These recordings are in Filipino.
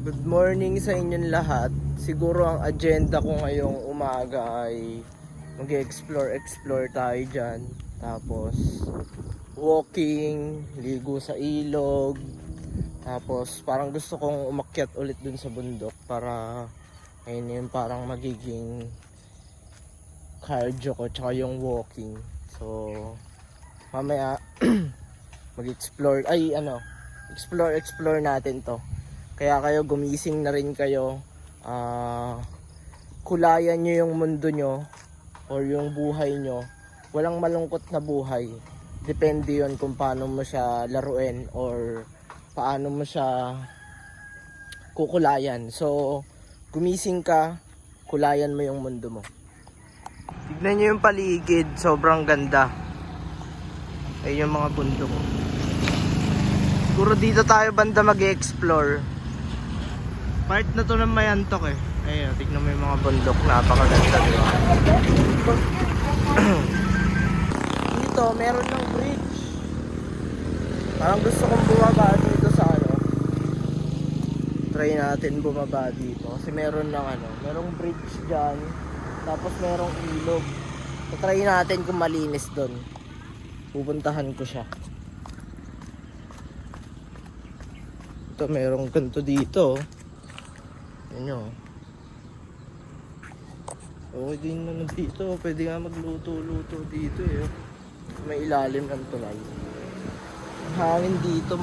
Good morning sa inyong lahat. Siguro ang agenda ko ngayong umaga ay mag-explore tayo dyan. Tapos walking, ligo sa ilog. Tapos parang gusto kong umakyat ulit dun sa bundok para ayun yung parang magiging cardio ko tsaka yung walking. So mamaya mag-explore explore natin to. Kaya kayo gumising na rin kayo, kulayan nyo yung mundo nyo or yung buhay nyo. Walang malungkot na buhay. Depende yon kung paano mo siya laruin or paano mo siya kukulayan. So gumising ka, kulayan mo yung mundo mo. Tignan nyo yung paligid, sobrang ganda. Ayun yung mga bundok. Siguro dito tayo banda mag-explore. Part na to ng Mayantok eh. Ayun, tignan mo yung mga bundok, napakaganda, di ba? Dito, meron ng bridge. Parang gusto kong bumaba dito sa try natin bumaba dito. Kasi meron ng merong bridge dyan. Tapos merong ilog. So, try natin kung malinis doon. Pupuntahan ko siya. Ito, merong ganito dito. Yan nyo. Okay din naman dito. Pwede nga magluto-luto dito eh. May ilalim ng tulay. Hangin dito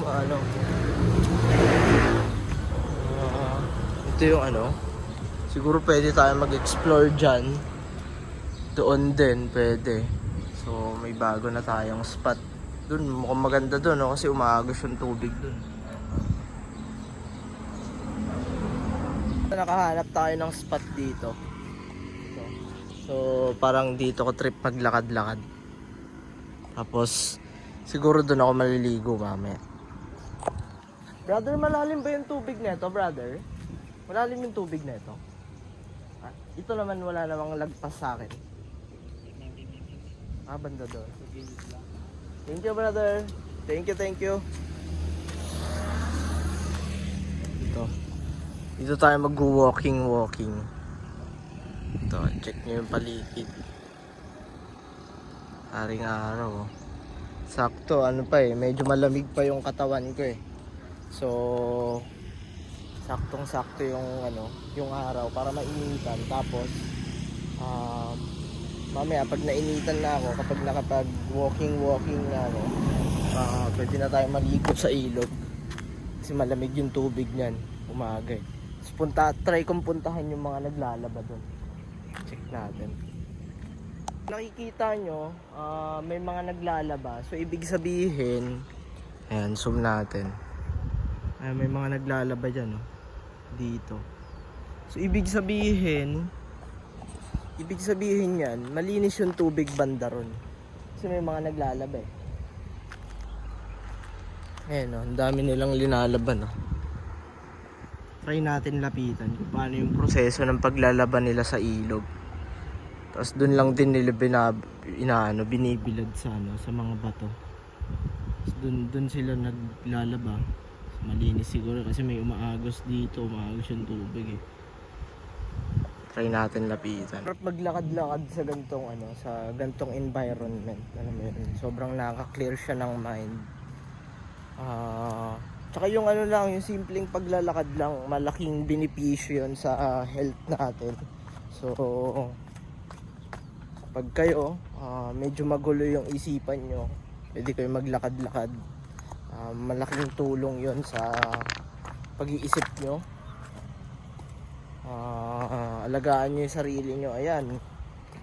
ito yung siguro pwede tayo mag-explore dyan. Doon din pwede. So may bago na tayong spot. Dun mukhang maganda dun kasi umaagos yung tubig dun. Nakahanap tayo ng spot dito. So parang dito ko trip maglakad-lakad. Tapos siguro doon ako maliligo mamaya. Brother, malalim ba yung tubig nito, brother? Malalim yung tubig nito. Ito naman wala namang lagpas sa akin. Banda doon. Thank you, brother. Thank you. Dito tayo mag-walking. Ito, check nyo yung paligid. Haring araw. Sakto, medyo malamig pa yung katawan ko eh. So, saktong-sakto yung araw para mainitan. Tapos, mamaya pag nainitan na ako, kapag nakapag-walking na ako, pwede na tayo maligo sa ilog. Kasi malamig yung tubig niyan, umaga eh. Try kong puntahan yung mga naglalaba doon. Check natin. Nakikita nyo, may mga naglalaba. So ibig sabihin, ayan, zoom natin. Ayan, may mga naglalaba dyan, dito. So ibig sabihin yan, malinis yung tubig banda ron. Kasi may mga naglalaba eh. Ayan, ang dami nilang linalaban. Try natin lapitan kung paano yung proseso ng paglalaban nila sa ilog. Tapos dun lang din nila binibilad sa mga bato. Tapos dun sila naglalaba. Malinis siguro kasi may umaagos dito, umaagos yung tubig eh. Try natin lapitan. Sarap maglakad-lakad sa gantong environment. Alam mo yun, sobrang nakaka-clear siya ng mind. Tsaka yung yung simpleng paglalakad lang, malaking benepisyo yun sa health natin. So, pag kayo, medyo magulo yung isipan nyo, pwede kayo maglakad-lakad. Malaking tulong yun sa pag-iisip nyo. Alagaan nyo yung sarili nyo. Ayan,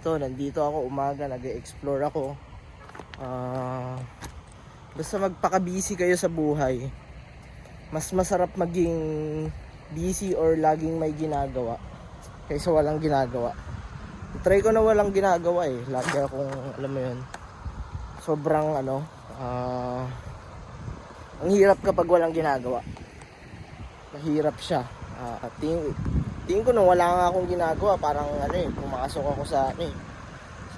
nandito ako umaga, nag-explore ako. Basta magpaka-busy kayo sa buhay. Mas masarap maging busy or laging may ginagawa kaysa walang ginagawa. Try ko na walang ginagawa eh. Lagi akong, alam mo yun, sobrang ang hirap kapag walang ginagawa. Mahirap siya. Tingin ko nung wala nga akong ginagawa, parang pumasok ako sa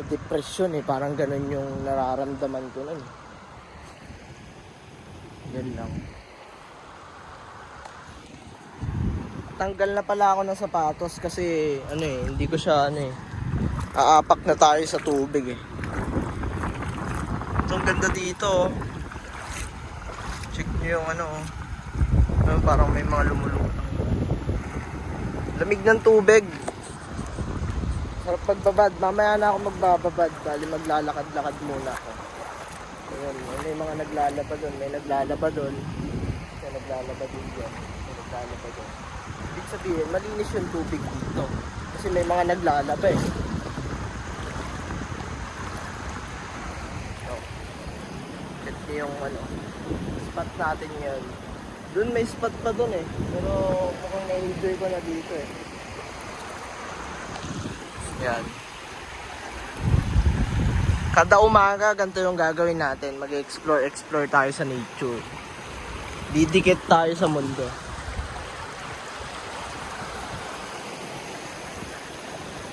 depression eh. Parang ganun yung nararamdaman ko nun. Yan lang. Nagtatanggal na pala ako ng sapatos kasi hindi ko siya aapak na tayo sa tubig eh. Ito ang ganda dito. Check nyo yung parang may mga lumulutang. Lamig ng tubig. Sarap pagbabad. Mamaya na ako magbababad. Bali maglalakad-lakad muna ako. Ayun, may mga naglalaba doon. May naglalaba doon. May naglalaba din dyan. May naglalaba doon. Ibig sabihin, malinis yung tubig dito. Kasi may mga naglalaba eh. So, check nyo yung spot natin yun. Doon may spot pa doon eh. Pero mukhang na-enjoy ko na dito eh. Yan. Kada umaga, ganito yung gagawin natin. Mag-explore tayo sa nature. Didikit tayo sa mundo.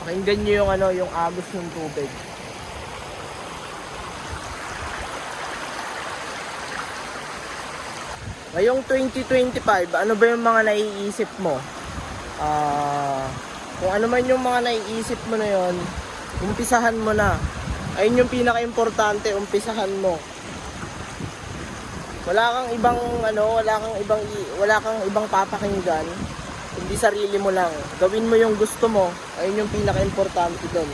Pakinggan nyo yung agos ng tubig. Ngayong 2025, ano ba yung mga naiisip mo? Kung ano man yung mga naiisip mo na yon, umpisahan mo na. Ayun yung pinaka-importante, umpisahan mo. Wala kang ibang papakinggan, hindi sarili mo lang. Gawin mo yung gusto mo, ayun yung pinaka-importante doon.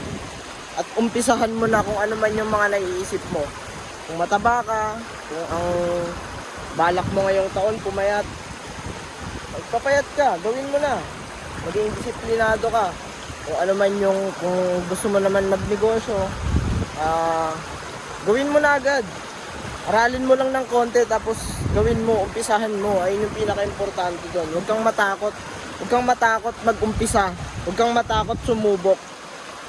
At umpisahan mo na kung ano man yung mga naiisip mo. Kung mataba ka, kung ang balak mo ngayong taon pumayat, magpapayat ka, gawin mo na. Maging disiplinado ka. Kung ano man kung gusto mo naman magnegosyo, gawin mo na agad. Aralin mo lang ng konti, tapos gawin mo, umpisahan mo. Ayun yung pinaka-importante doon. Huwag kang matakot mag-umpisa. Huwag kang matakot sumubok.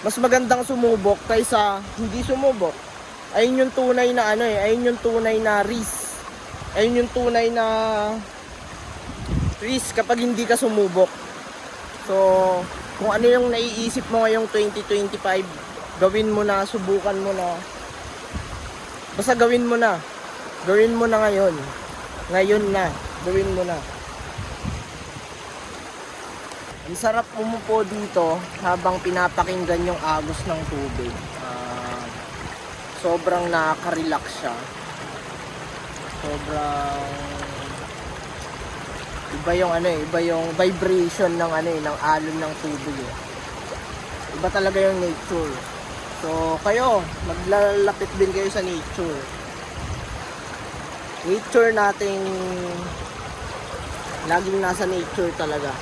Mas magandang sumubok kaysa hindi sumubok. Ayun yung tunay na ayun yung tunay na risk. Ayun yung tunay na risk kapag hindi ka sumubok. So, kung ano yung naiisip mo ngayong 2025, gawin mo na, subukan mo na. Basta gawin mo na. Gawin mo na ngayon. Ngayon na. Gawin mo na. Ang sarap umupo dito habang pinapakinggan yung agos ng tubig. Sobrang nakaka-relax siya. Sobrang iba yung vibration ng ng alon ng tubig eh. Iba talaga yung nature. So kayo, maglalapit din kayo sa nature. Nature nating laging nasa nature talaga.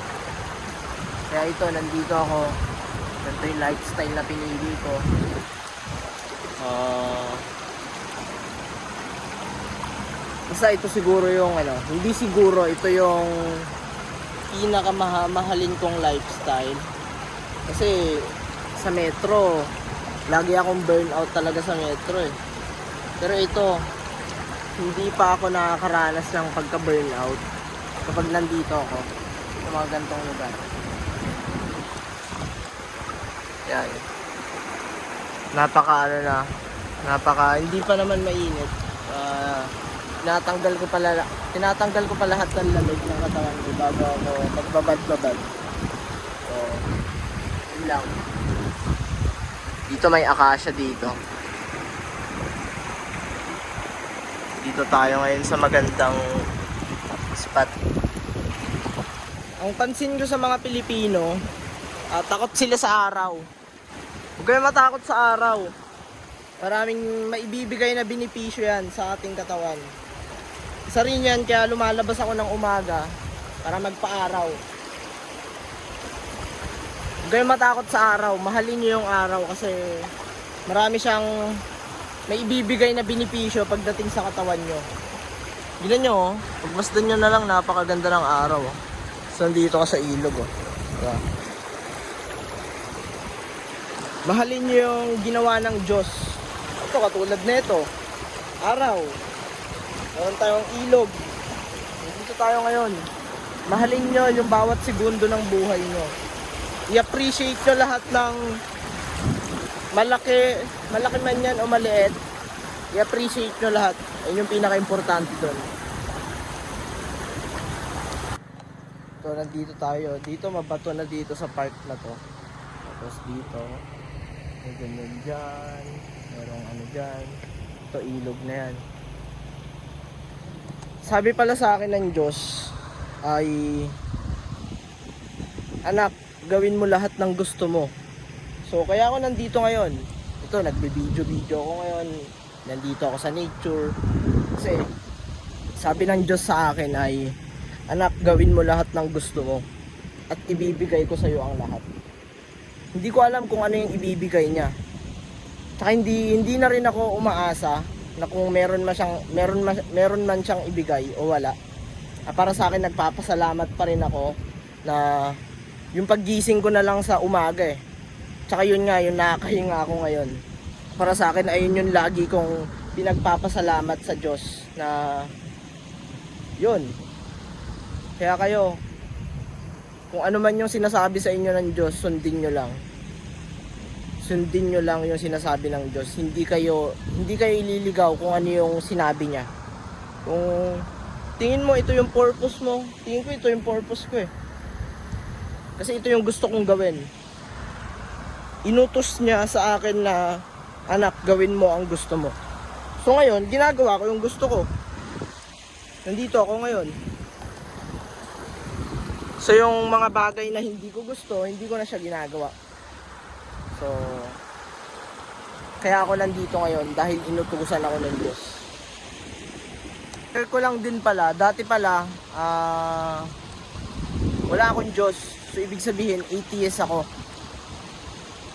Kaya ito, nandito ako. Ganito yung lifestyle na pinili ko. Basta ito siguro yung hindi siguro, ito yung pinakamamahalin kong lifestyle. Kasi sa metro, lagi akong burnout talaga sa metro eh. Pero ito, hindi pa ako nakakaranas ng pagka-burnout kapag nandito ako sa mga gantong lugar. Yan. Hindi pa naman mainit. Tinatanggal ko pa lahat ng lamig ng katawan ko bago ako magbabad-babad. So, yun lang. Dito may akasya dito. Dito tayo ngayon sa magandang spot. Ang pansin ko sa mga Pilipino, takot sila sa araw. Huwag kayo matakot sa araw. Maraming maibibigay na benepisyo yan sa ating katawan. Isa rin yan, kaya lumalabas ako ng umaga para magpa-araw. Huwag kayong matakot sa araw. Mahalin nyo yung araw kasi marami siyang maibibigay na benepisyo pagdating sa katawan nyo. Gila nyo, pagmasdan nyo na lang, napakaganda ng araw. So, dito ka sa ilog. Diba? Mahalin nyo yung ginawa ng Diyos. Ito, katulad nito. Araw. Meron tayong ilog. Dito tayo ngayon. Mahalin nyo yung bawat segundo ng buhay nyo. I-appreciate nyo lahat ng malaki man yan o maliit. I-appreciate nyo lahat. Ayun yung pinaka-importante doon. Ito, nandito tayo. Dito, mabato na dito sa park na to. Tapos dito, may ganyan dyan. Merong ano dyan. Ito, ilog na yan. Sabi pala sa akin ng Diyos ay, anak, gawin mo lahat ng gusto mo. So, kaya ako nandito ngayon. Ito, nagbe-video ako ngayon. Nandito ako sa nature. Kasi, sabi ng Diyos sa akin ay, anak, gawin mo lahat ng gusto mo. At ibibigay ko sa iyo ang lahat. Hindi ko alam kung ano yung ibibigay niya. Tsaka hindi na rin ako umaasa na kung meron man siyang ibigay o wala. Para sa akin, nagpapasalamat pa rin ako na yung paggising ko na lang sa umaga eh. Tsaka yun nga, yung nakakahinga ako ngayon. Para sa akin, ayun yung lagi kong pinagpapasalamat sa Diyos na yun. Kaya kayo, kung ano man yung sinasabi sa inyo ng Diyos, sundin nyo lang. Sundin nyo lang yung sinasabi ng Diyos. Hindi kayo ililigaw kung ano yung sinabi niya. Kung tingin mo ito yung purpose mo, tingin ko ito yung purpose ko eh. Kasi ito yung gusto kong gawin. Inutos niya sa akin na, anak, gawin mo ang gusto mo. So ngayon, ginagawa ko yung gusto ko. Nandito ako ngayon. So yung mga bagay na hindi ko gusto, hindi ko na siya ginagawa. So, kaya ako nandito ngayon dahil inutusan ako ng Diyos. Share ko lang din pala, dati pala, wala akong Diyos. So ibig sabihin, atheist ako.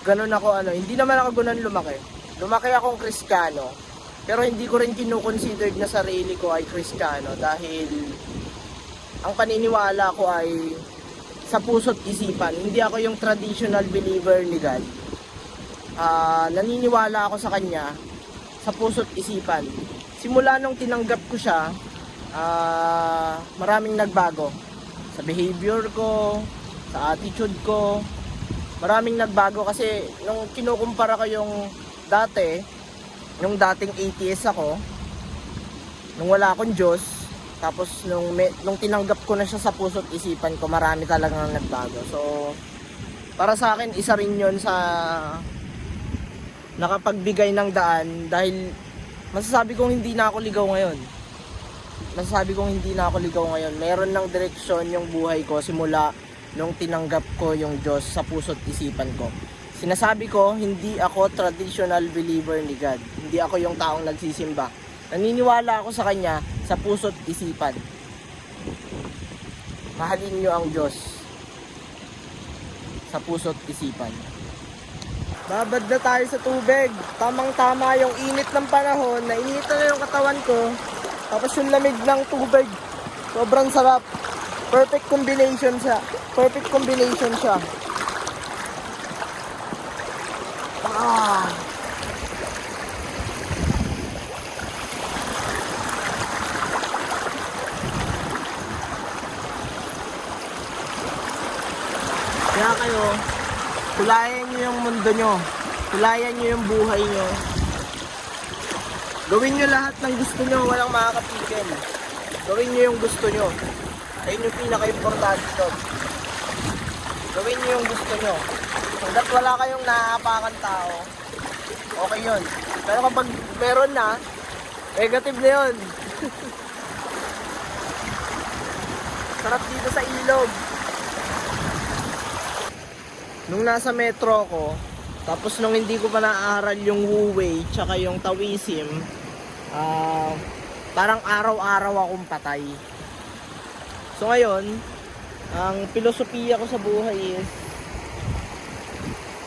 Ganun ako, hindi naman ako ganun lumaki. Lumaki akong Kristiyano. Pero hindi ko rin kinukonsidered na sarili ko ay Kristiyano dahil ang paniniwala ko ay sa puso't isipan. Hindi ako yung traditional believer ni God. Naniniwala ako sa Kanya sa puso't isipan. Simula nung tinanggap ko siya, maraming nagbago. Sa behavior ko, sa attitude ko, maraming nagbago kasi nung kinukumpara ko yung dati, yung dating atheist ako, nung wala akong Diyos, tapos nung tinanggap ko na siya sa puso't isipan ko, marami talagang nagbago. So, para sa akin, isa rin yun sa nakapagbigay ng daan dahil masasabi kong hindi na ako ligaw ngayon. Meron ng direksyon yung buhay ko simula nung tinanggap ko yung Diyos sa puso't isipan ko. Sinasabi ko, hindi ako traditional believer ni God. Hindi ako yung taong nagsisimba. Naniniwala ako sa Kanya sa puso't isipan. Mahalin nyo ang Diyos sa puso't isipan. Babad na tayo sa tubig. Tamang-tama yung init ng panahon. Nainit na yung katawan ko. Tapos yung lamig ng tubig. Sobrang sarap. Perfect combination siya. Kaya kayo, tulayan nyo yung mundo nyo. Tulayan nyo yung buhay nyo. Gawin nyo lahat ng gusto nyo, walang makakapigil. Gawin nyo yung gusto nyo. Ayun yung pinaka-importante doon. Gawin nyo yung gusto nyo. Hanggat wala kayong naaapakan tao, okay yun. Pero kapag meron na, negative na yun. Sarap dito sa ilog. Nung nasa metro ko, tapos nung hindi ko pa naaaral yung Wu-Wei tsaka yung Taoism, parang araw-araw akong patay. So ngayon, ang filosofiya ko sa buhay is,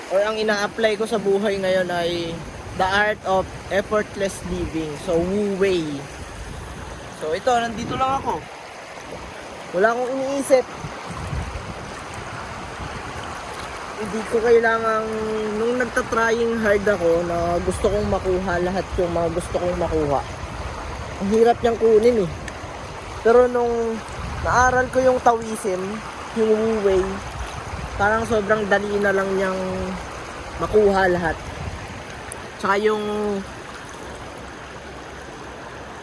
or ang ina-apply ko sa buhay ngayon ay the art of effortless living. So Wu-Wei. So ito, nandito lang ako. Wala akong iniisip. Hindi ko kailangang, nung nagtatrying hard ako na gusto kong makuha lahat yung mga gusto kong makuha, ang hirap niyang kunin eh. Pero nung naaral ko yung Taoism, yung Wu-Wei, parang sobrang dali na lang niyang makuha lahat. Tsaka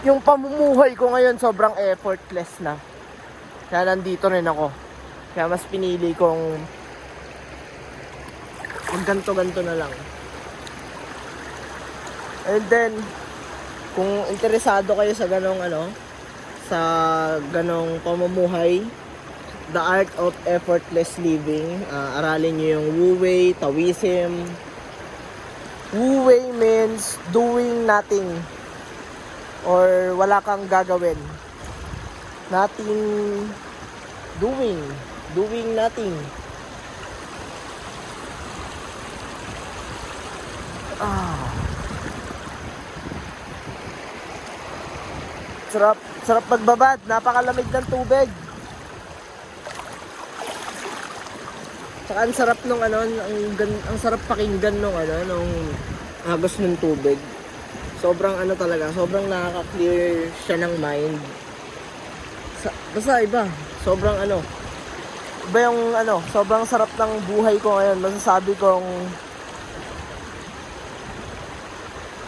yung pamumuhay ko ngayon sobrang effortless na. Kaya nandito rin ako. Kaya mas pinili kong ganto-ganto na lang. And then, kung interesado kayo sa ganong sa ganong pamumuhay, The Art of Effortless Living, aralin nyo yung Wu Wei, Taoism. Wu Wei means doing nothing or wala kang gagawin. Nothing, doing nothing. Sarap magbabad, napakalamig ng tubig. Tsaka ang sarap nung ang sarap pakinggan nung nung agos ng tubig. Sobrang talaga, sobrang nakaka-clear siya ng mind. Basta iba, sobrang iba yung sobrang sarap ng buhay ko ngayon. Masasabi kong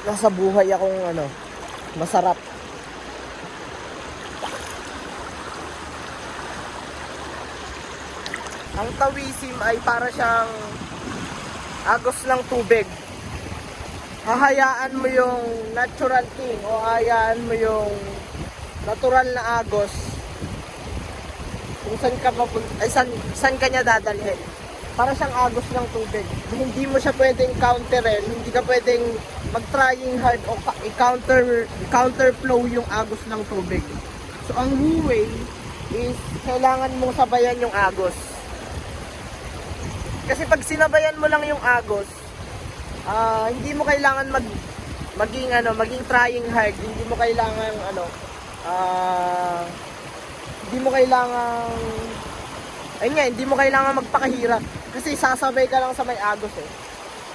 nasa buhay akong masarap. Ang Taoism ay para siyang agos ng tubig. Hahayaan mo yung natural thing o hahayaan mo yung natural na agos kung saan ka saan ka niya dadalhin. Para siyang agos ng tubig. Hindi mo siya pwedeng counterin, hindi ka pwedeng mag-trying hard o counter flow yung agos ng tubig. So ang Wu Wei is kailangan mong sabayan yung agos. Kasi pag sinabayan mo lang yung agos, hindi mo kailangan maging trying hard, hindi mo kailangan hindi mo kailangan magpakahirap kasi sasabay ka lang sa may agos eh.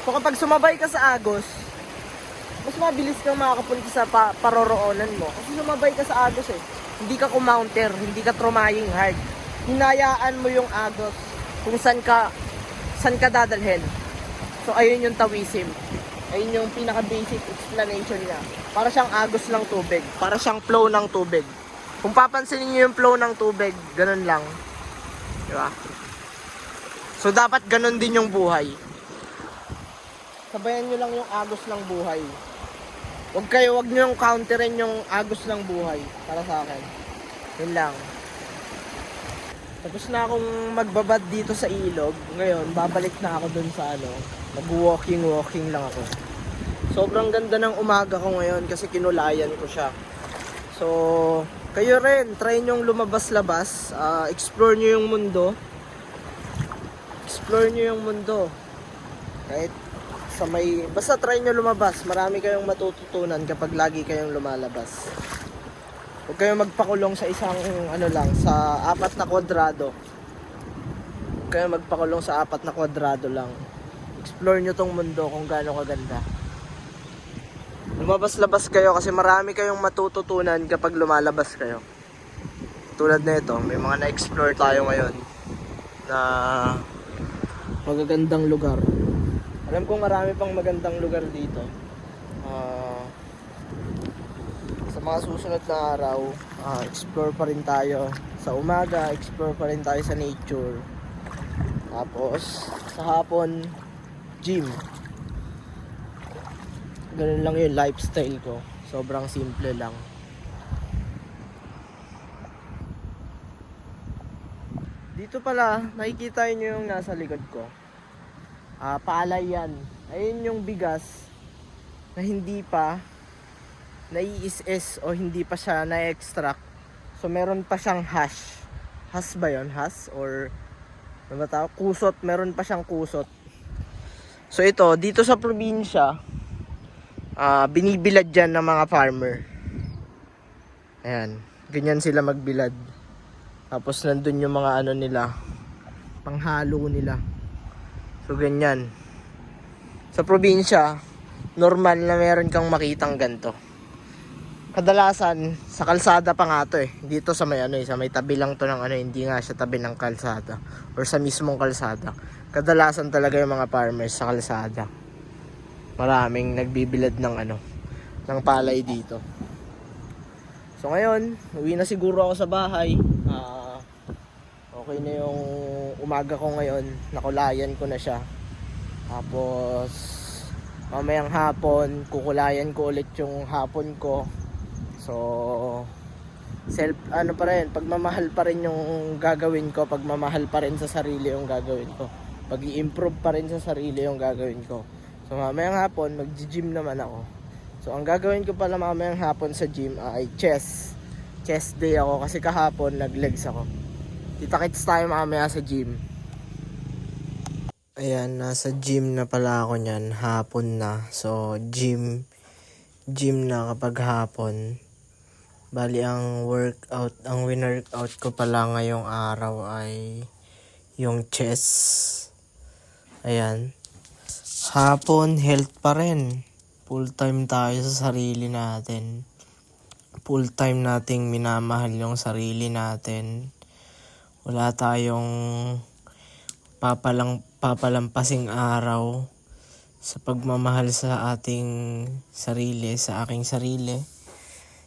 So kapag sumabay ka sa agos, mas mabilis kang makakapunta sa paroroonan mo kasi sumabay ka sa agos eh. Hindi ka kumounter, hindi ka trying hard. Hinayaan mo yung agos kung saan ka dadalhin. So ayun yung Taoism. Ayun yung pinaka-basic explanation niya. Para siyang agos ng tubig. Para siyang flow ng tubig. Kung papansinin niyo yung flow ng tubig, ganun lang. Diba? So dapat ganun din yung buhay. Sabayan nyo lang yung agos ng buhay. Wag nyo yung counterin yung agos ng buhay. Para sa akin. Yun lang. Tapos na akong magbabad dito sa ilog. Ngayon, babalik na ako dun sa mag-walking lang ako. Sobrang ganda ng umaga ko ngayon kasi kinulayan ko siya. So, kayo rin, try nyong lumabas-labas. Explore nyo yung mundo. Explore nyo yung mundo. Kahit basta try nyo lumabas. Marami kayong matututunan kapag lagi kayong lumalabas. Huwag kayong magpakulong sa isang sa 4 na kwadrado. Huwag kayong magpakulong sa 4 na kwadrado lang. Explore nyo tong mundo kung gaano kaganda. Lumabas-labas kayo kasi marami kayong matututunan kapag lumalabas kayo. Tulad na ito, may mga na-explore tayo ngayon na magagandang lugar. Alam kong marami pang magandang lugar dito. Sa mga susunod na araw, explore pa rin tayo. Sa umaga, explore pa rin tayo sa nature. Tapos, sa hapon, gym. Ganun lang yung lifestyle ko. Sobrang simple lang. Dito pala, nakikita nyo yung nasa likod ko. Paalay yan. Ayun yung bigas na hindi pa nai-is o hindi pa siya na-extract. So meron pa siyang hash. Hash ba yun? Hash? Or ano ba tawag? Kusot. Meron pa siyang kusot. So ito, dito sa probinsya, binibilad dyan ng mga farmer. Ayan. Ganyan sila magbilad. Tapos nandun yung mga nila, panghalo nila. So ganyan. Sa probinsya, normal na meron kang makitang ganto. Kadalasan sa kalsada pa nga to eh. Dito sa may sa may tabi lang to ng hindi nga siya tabi ng kalsada or sa mismong kalsada. Kadalasan talaga yung mga farmers sa kalsada. Maraming nagbibilad ng ng palay dito. So ngayon, uwi na siguro ako sa bahay. Okay na yung umaga ko ngayon. Nakulayan ko na siya. Tapos mamayang hapon, kukulayan ko ulit yung hapon ko. So ano pa rin, pagmamahal pa rin yung gagawin ko, pagmamahal pa rin sa sarili yung gagawin ko. Pag-i-improve pa rin sa sarili yung gagawin ko. So mamayang hapon, mag-gym naman ako. So ang gagawin ko pala mamayang hapon sa gym ay chest day ako kasi kahapon nag-legs ako. Kita-kits tayo mamaya sa gym. Ayan, nasa gym na pala ako niyan, hapon na. So gym na kapag hapon. Bali ang win-workout ko pala ngayong araw ay yung chest. Ayan. Hapon, health pa rin. Full time tayo sa sarili natin. Full time nating minamahal yung sarili natin. Wala tayong papalampasing araw sa pagmamahal sa ating sarili, sa aking sarili.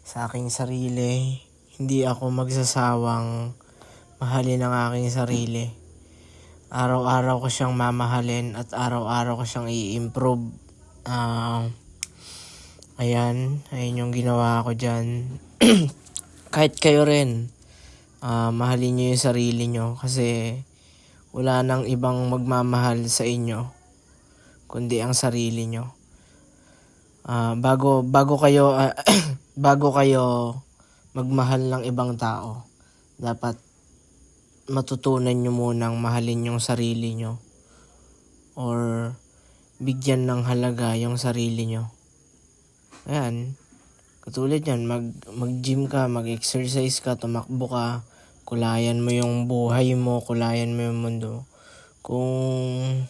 Sa aking sarili, hindi ako magsasawang mahalin ang aking sarili. Araw-araw ko siyang mamahalin at araw-araw ko siyang i-improve. Ayan yung ginawa ko dyan. Kahit kayo rin, mahalin nyo yung sarili nyo kasi wala nang ibang magmamahal sa inyo kundi ang sarili nyo. Bago kayo bago kayo magmahal ng ibang tao, dapat matutunan nyo munang mahalin yung sarili nyo or bigyan ng halaga yung sarili nyo. Ayan, katulad yan, mag-gym ka, mag-exercise ka, tumakbo ka, kulayan mo yung buhay mo, kulayan mo yung mundo. Kung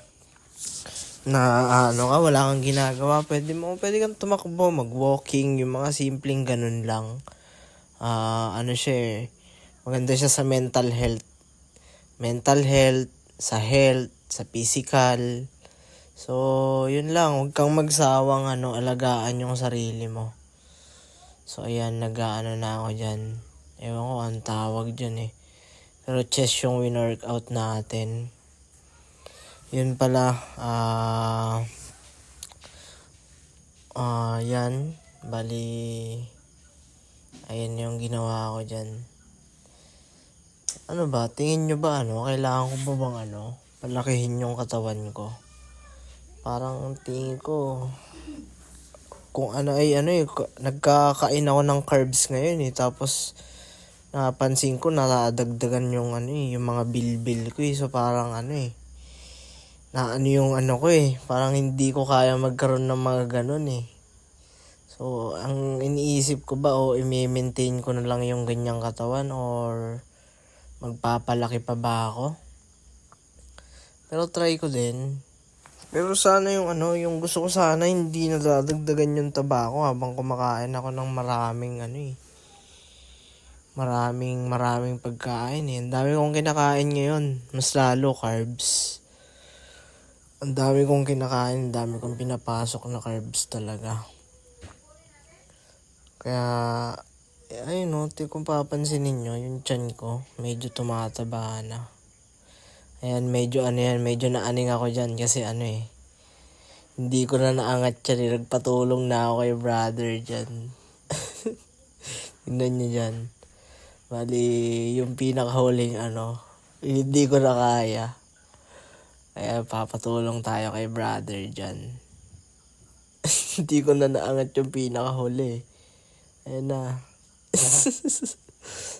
wala kang ginagawa, pwede kang tumakbo, mag-walking, yung mga simpleng ganun lang. Maganda siya sa mental health. Mental health, sa health, sa physical. So, yun lang, huwag kang magsawang alagaan yung sarili mo. So, ayan, nag-ano na ako dyan. Ewan ko ang tawag dyan eh. Pero chest yung win-workout natin. Yun pala, yan, bali, ayan yung ginawa ko dyan. Ano ba, tingin nyo ba kailangan ko ba bang palakihin yung katawan ko? Parang tingin ko, kung nagkakain ako ng carbs ngayon tapos napansin ko nadadagdagan yung yung mga bilbil ko so parang parang hindi ko kaya magkaroon ng mga ganun So, ang iniisip ko ba i-maintain ko na lang yung ganyang katawan or magpapalaki pa ba ako? Pero try ko din. Pero sana yung gusto ko sana hindi nadadagdagan yung taba ko habang kumakain ako ng maraming maraming pagkain Ang dami kong kinakain ngayon, mas lalo carbs. Ang dami kong kinakain, ang dami kong pinapasok na carbs talaga. Kaya, kung papansinin nyo, yung tiyan ko, medyo tumataba na. Ayan, medyo naaning ako dyan kasi hindi ko na naangat yan. Nagpatulong na ako kay brother dyan. Tignan nyo dyan. Bali, yung pinakahuling hindi ko na kaya. Kaya papatulong tayo kay brother dyan. Hindi ko na naangat yung pinakahuli. Ayan na.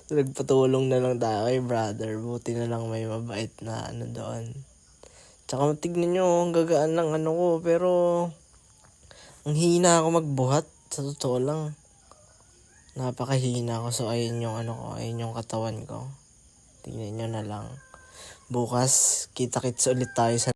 Nagpatulong na lang tayo kay brother. Buti na lang may mabait na doon. Tsaka tignan nyo, ang gagaan ng ko. Pero, ang hina ako magbuhat. Sa totoo lang. Napakahina ko. So, ayun yung ayun yung katawan ko. Tignan nyo na lang. Bukas, kita-kits ulit tayo sa